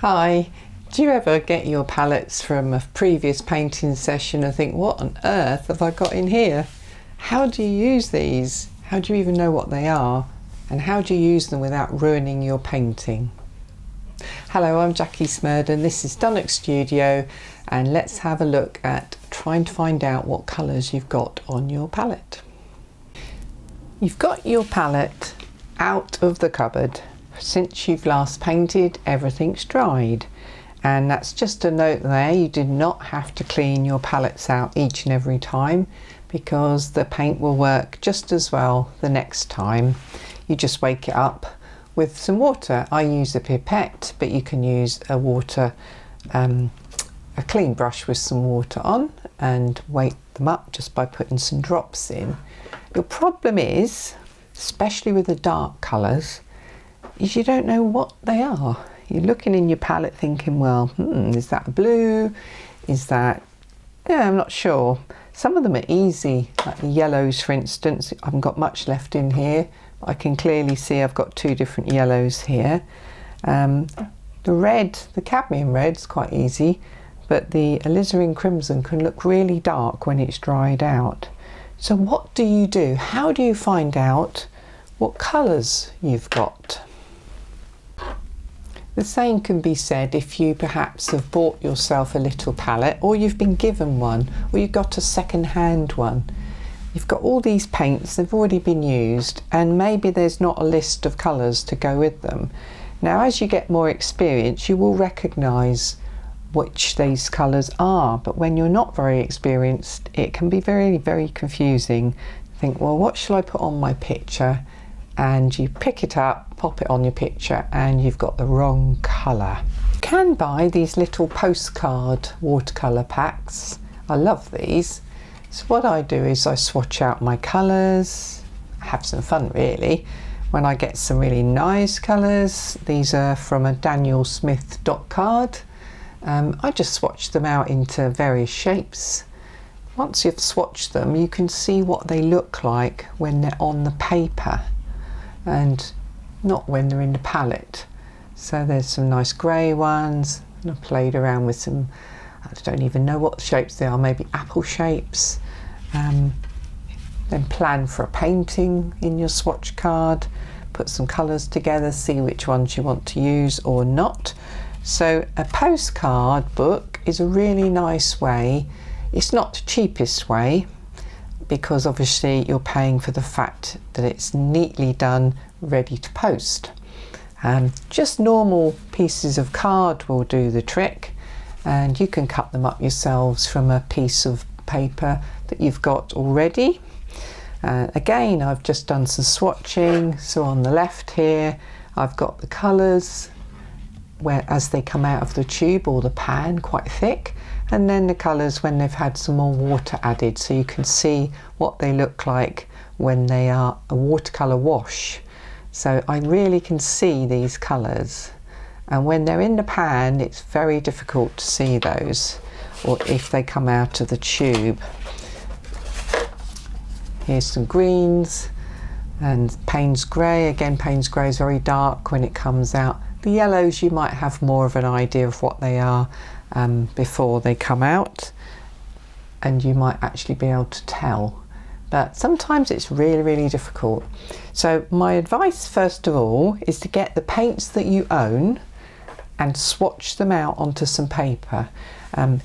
Hi, do you ever get your palettes from a previous painting session and think, what on earth have I got in here? How do you use these? How do you even know what they are? And how do you use them without ruining your painting? Hello, I'm Jackie Smurden, this is Dunnock Studio, and let's have a look at trying to find out what colours you've got on your palette. You've got your palette out of the cupboard. Since you've last painted, everything's dried, and that's just a note there. You do not have to clean your palettes out each and every time, because the paint will work just as well the next time. You just wake it up with some water. I use a pipette, but you can use a clean brush with some water on and wake them up just by putting some drops in. Your problem is, especially with the dark colours, is you don't know what they are. You're looking in your palette thinking, well, is that blue? Is that, I'm not sure. Some of them are easy, like the yellows, for instance. I haven't got much left in here, but I can clearly see I've got two different yellows here. The red, the cadmium red's quite easy, but the alizarin crimson can look really dark when it's dried out. So what do you do? How do you find out what colours you've got? The same can be said if you perhaps have bought yourself a little palette, or you've been given one, or you've got a second-hand one. You've got all these paints, they've already been used, and maybe there's not a list of colours to go with them. Now, as you get more experience, you will recognise which these colours are, but when you're not very experienced, it can be very, very confusing. Think, well, what shall I put on my picture? And you pick it up, pop it on your picture, and you've got the wrong colour. You can buy these little postcard watercolour packs. I love these. So what I do is I swatch out my colours, have some fun really. When I get some really nice colours, these are from a Daniel Smith dot card. I just swatch them out into various shapes. Once you've swatched them, you can see what they look like when they're on the paper, and not when they're in the palette. So there's some nice grey ones, and I've played around with some, I don't even know what shapes they are, maybe apple shapes. Then plan for a painting in your swatch card, put some colours together, see which ones you want to use or not. So a postcard book is a really nice way. It's not the cheapest way, because obviously you're paying for the fact that it's neatly done, ready to post. Just normal pieces of card will do the trick, and you can cut them up yourselves from a piece of paper that you've got already. Again, I've just done some swatching, so on the left here I've got the colours as they come out of the tube or the pan, quite thick, and then the colours when they've had some more water added, so you can see what they look like when they are a watercolour wash. So I really can see these colours, and when they're in the pan it's very difficult to see those, or if they come out of the tube. Here's some greens and Payne's grey. Again, Payne's grey is very dark when it comes out. The yellows, you might have more of an idea of what they are before they come out, and you might actually be able to tell, but sometimes it's really, really difficult. So my advice first of all is to get the paints that you own and swatch them out onto some paper.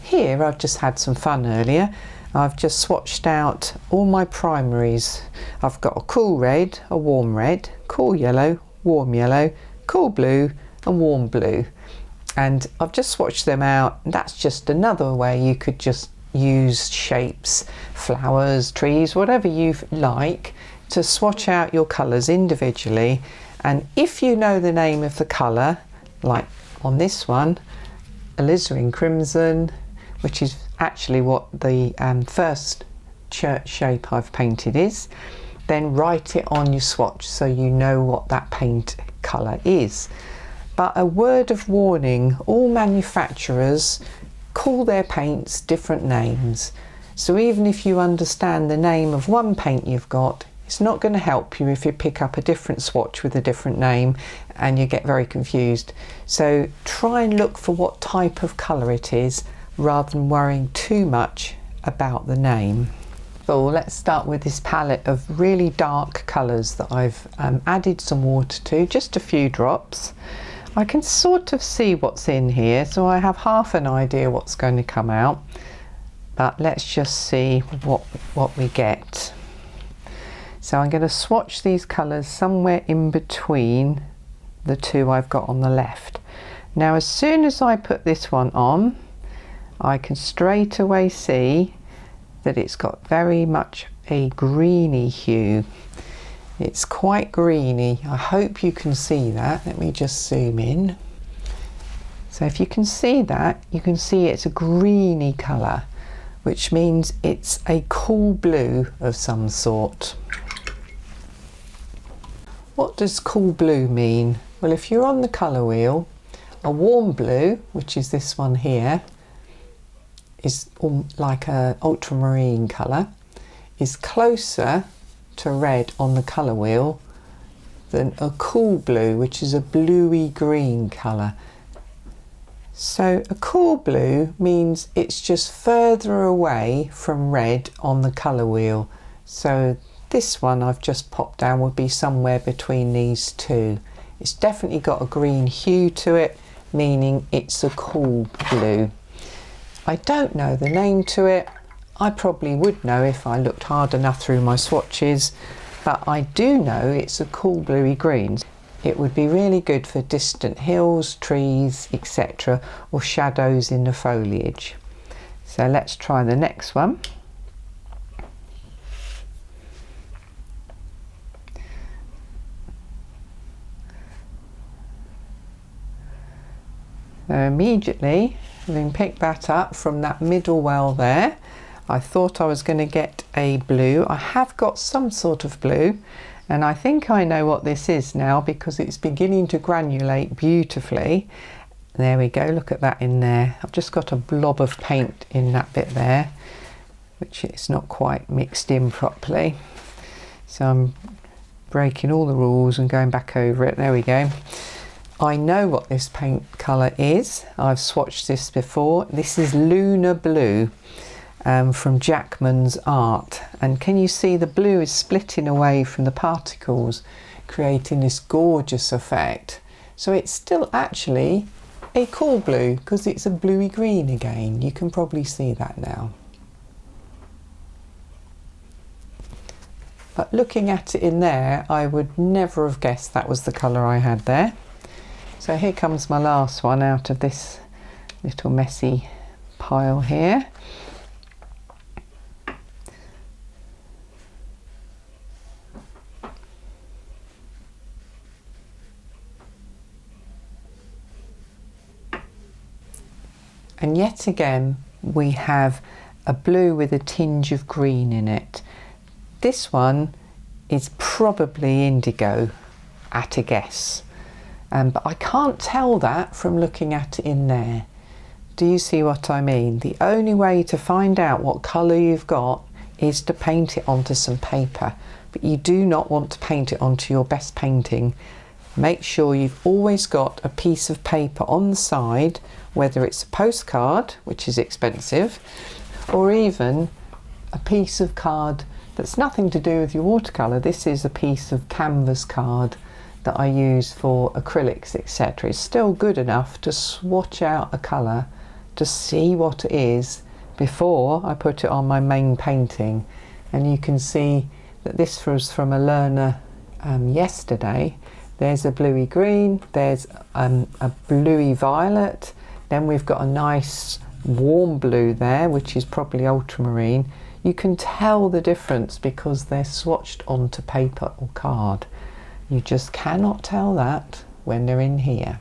Here I've just had some fun earlier. I've just swatched out all my primaries. I've got a cool red, a warm red, cool yellow, warm yellow, cool blue and warm blue, and I've just swatched them out. That's just another way you could just use shapes, flowers, trees, whatever you like, to swatch out your colours individually. And if you know the name of the colour, like on this one, alizarin crimson, which is actually what the first church shape I've painted is, then write it on your swatch so you know what that paint colour is. But a word of warning, all manufacturers call their paints different names. So even if you understand the name of one paint you've got, It's not going to help you if you pick up a different swatch with a different name and you get very confused. So try and look for what type of colour it is rather than worrying too much about the name. So let's start with this palette of really dark colours that I've added some water to, just a few drops. I can sort of see what's in here, so I have half an idea what's going to come out, but let's just see what we get. So I'm going to swatch these colours somewhere in between the two I've got on the left. Now as soon as I put this one on, I can straight away see that it's got very much a greeny hue. It's quite greeny. I hope you can see that. Let me just zoom in. So if you can see that, you can see it's a greeny colour, which means it's a cool blue of some sort. What does cool blue mean? Well, if you're on the colour wheel, a warm blue, which is this one here, is like an ultramarine colour, is closer to red on the colour wheel than a cool blue, which is a bluey green colour. So a cool blue means it's just further away from red on the colour wheel. So this one I've just popped down would be somewhere between these two. It's definitely got a green hue to it, meaning it's a cool blue. I don't know the name to it. I probably would know if I looked hard enough through my swatches, but I do know it's a cool bluey green. It would be really good for distant hills, trees, etc., or shadows in the foliage. So let's try the next one. So immediately, having picked that up from that middle well there, I thought I was going to get a blue. I have got some sort of blue, and I think I know what this is now because it's beginning to granulate beautifully. There we go, look at that in there. I've just got a blob of paint in that bit there, which is not quite mixed in properly. So I'm breaking all the rules and going back over it. There we go. I know what this paint colour is. I've swatched this before. This is Lunar Blue from Jackman's Art. And can you see the blue is splitting away from the particles, creating this gorgeous effect. So it's still actually a cool blue because it's a bluey green again. You can probably see that now. But looking at it in there, I would never have guessed that was the colour I had there. So here comes my last one out of this little messy pile here. And yet again, we have a blue with a tinge of green in it. This one is probably indigo at a guess. But I can't tell that from looking at it in there. Do you see what I mean? The only way to find out what colour you've got is to paint it onto some paper. But you do not want to paint it onto your best painting. Make sure you've always got a piece of paper on the side, whether it's a postcard, which is expensive, or even a piece of card that's nothing to do with your watercolour. This is a piece of canvas card that I use for acrylics, etc. It's still good enough to swatch out a colour to see what it is before I put it on my main painting. And you can see that this was from a learner yesterday. There's a bluey green, there's a bluey violet, then we've got a nice warm blue there, which is probably ultramarine. You can tell the difference because they're swatched onto paper or card. You just cannot tell that when they're in here.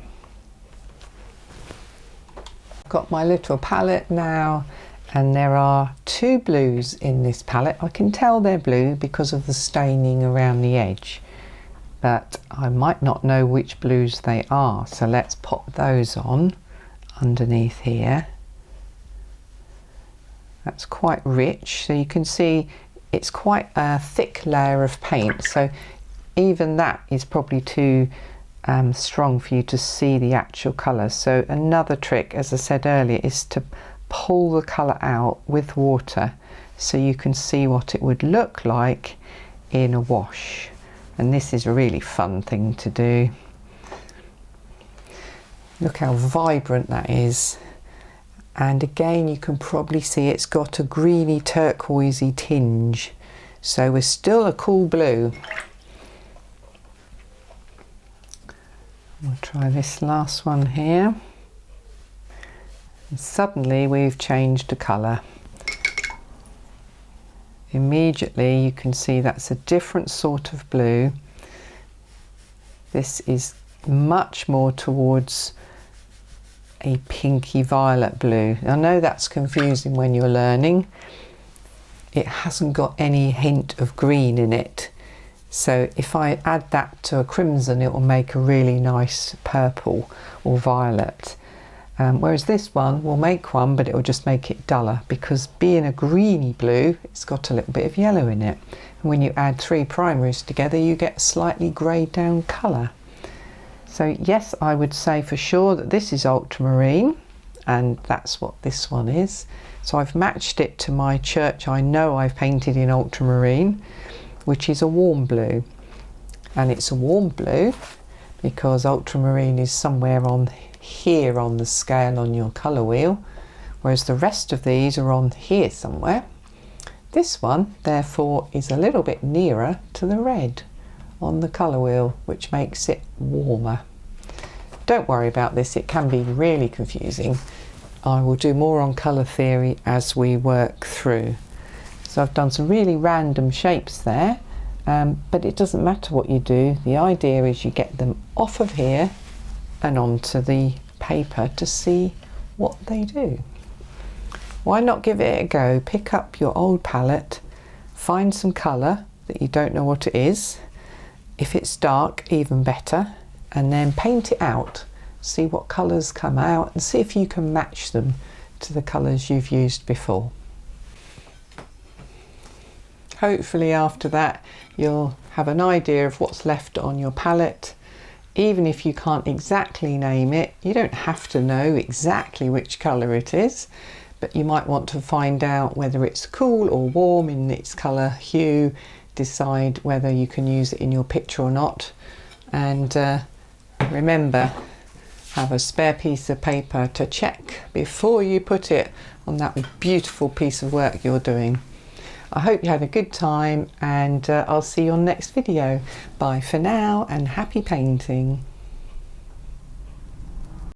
I've got my little palette now, and there are two blues in this palette. I can tell they're blue because of the staining around the edge, but I might not know which blues they are. So let's pop those on underneath here. That's quite rich, so you can see it's quite a thick layer of paint, so even that is probably too strong for you to see the actual colour. So another trick, as I said earlier, is to pull the colour out with water so you can see what it would look like in a wash. And this is a really fun thing to do. Look how vibrant that is. And again, you can probably see it's got a greeny turquoisey tinge. So we're still a cool blue. We'll try this last one here. And suddenly we've changed the colour. Immediately you can see that's a different sort of blue. This is much more towards a pinky violet blue. I know that's confusing when you're learning. It hasn't got any hint of green in it. So if I add that to a crimson, it will make a really nice purple or violet. Whereas this one will make one, but it will just make it duller, because being a greeny blue, it's got a little bit of yellow in it. And when you add 3 primaries together, you get a slightly greyed down colour. So yes, I would say for sure that this is ultramarine, and that's what this one is. So I've matched it to my church I know I've painted in ultramarine, which is a warm blue. And it's a warm blue because ultramarine is somewhere on here on the scale on your colour wheel, whereas the rest of these are on here somewhere. This one therefore is a little bit nearer to the red on the colour wheel, which makes it warmer. Don't worry about this, it can be really confusing. I will do more on colour theory as we work through. So I've done some really random shapes there, but it doesn't matter what you do. The idea is you get them off of here and onto the paper to see what they do. Why not give it a go? Pick up your old palette, find some colour that you don't know what it is. If it's dark, even better, and then paint it out. See what colours come out and see if you can match them to the colours you've used before. Hopefully after that you'll have an idea of what's left on your palette. Even if you can't exactly name it, you don't have to know exactly which colour it is, but you might want to find out whether it's cool or warm in its colour hue, decide whether you can use it in your picture or not, and remember, have a spare piece of paper to check before you put it on that beautiful piece of work you're doing. I hope you had a good time, and I'll see you on the next video. Bye for now and happy painting.